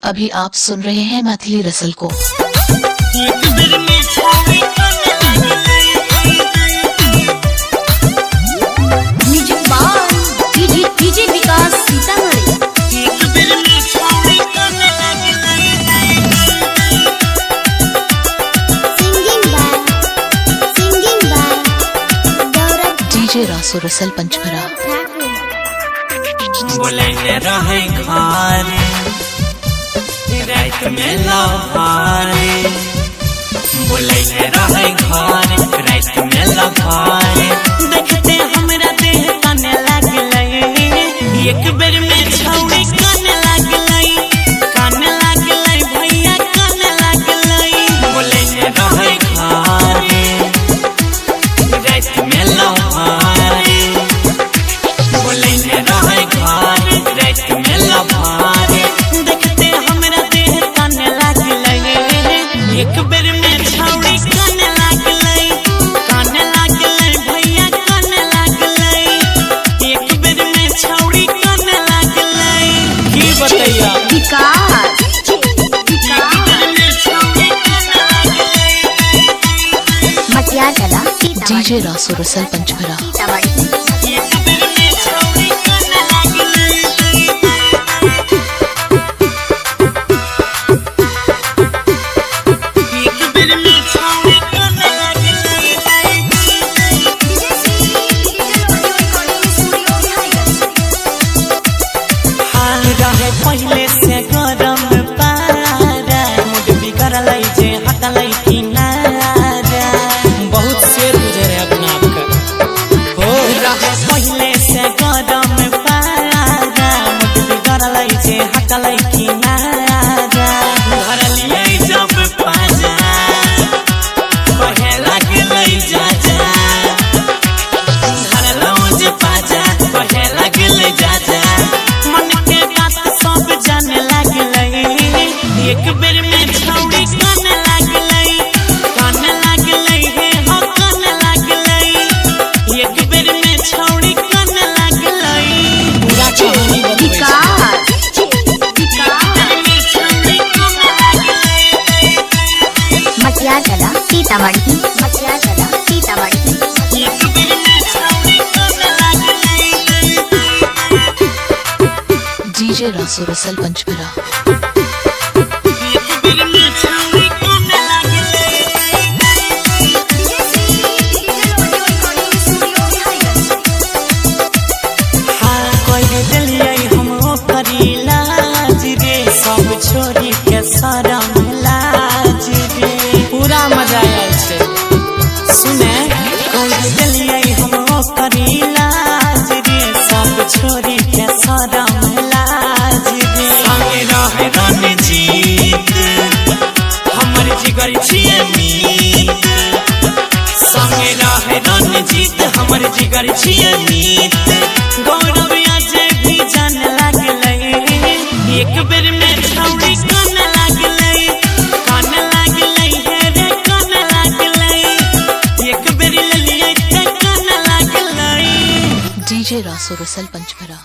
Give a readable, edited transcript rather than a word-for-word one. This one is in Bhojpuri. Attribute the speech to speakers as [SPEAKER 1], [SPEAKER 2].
[SPEAKER 1] अभी आप सुन रहे हैं मैथिली रसल को।
[SPEAKER 2] डीजे विकास सीतामढ़ी।
[SPEAKER 1] डीजे रासो रसल पंचमरा।
[SPEAKER 3] बोले रहे घर रात में लभारे, बोले रहे घर रात में लभारे, देखते हमरा देह काने लागले, एक बेर में छौड़ी काने लागले, काने लागले भैया काने लागले, बोले रहे घर रात में लभारे, बोले रहे घर रात में लभारे, देखते हमरा देह काने लागले, एक बेर में छौड़ी काने लागले, काने लागले भैया काने लागले, एक बेर में छौड़ी काने लागले। की बतैया
[SPEAKER 2] विकास मटिया कला
[SPEAKER 1] डीजे रासो रसल पंचमरा।
[SPEAKER 3] पहले से गरम पारा मुझ बिगड़ल जे हटल किनारा, बहुत शेर गुजरे अपना आपका हो रहे। पहले से गरम पारा मुझ बिगड़ल जे हटल किनारा, धरलिए जब पाजा कहे लगले जा जा, धरलौ जे पाजा कहे लगले जा जा, एक बेर में छौड़ी काने लागले, काने लागले हे हो काने लागले, एक बेर में छौड़ी काने लागले। पूरा कहानी
[SPEAKER 2] विकास मटिया कला सीतामढ़ी। मटिया कला सीतामढ़ी।
[SPEAKER 3] एक बेर में छौड़ी काने लागले।
[SPEAKER 1] डीजे रासो रसल पंचमरा।
[SPEAKER 3] सब छोड़ी के शरम लाज रे, पूरा मजा आयल छे सुने, कह दिलिए हम करी लाज रे, सब छोड़ी के शरम लाज रे। संगे रहे रणजीत हमर जिगर छिए मीत, संगे रहे रणजीत हमर जिगर छिए मीत, गौरव अजय भी जान लागले, एक बेर में छौड़ी काने लागले, काने लागले हे रे काने लागले, एक बेर ले लिए काने लागले।
[SPEAKER 1] डीजे रासो रसल पंचमरा।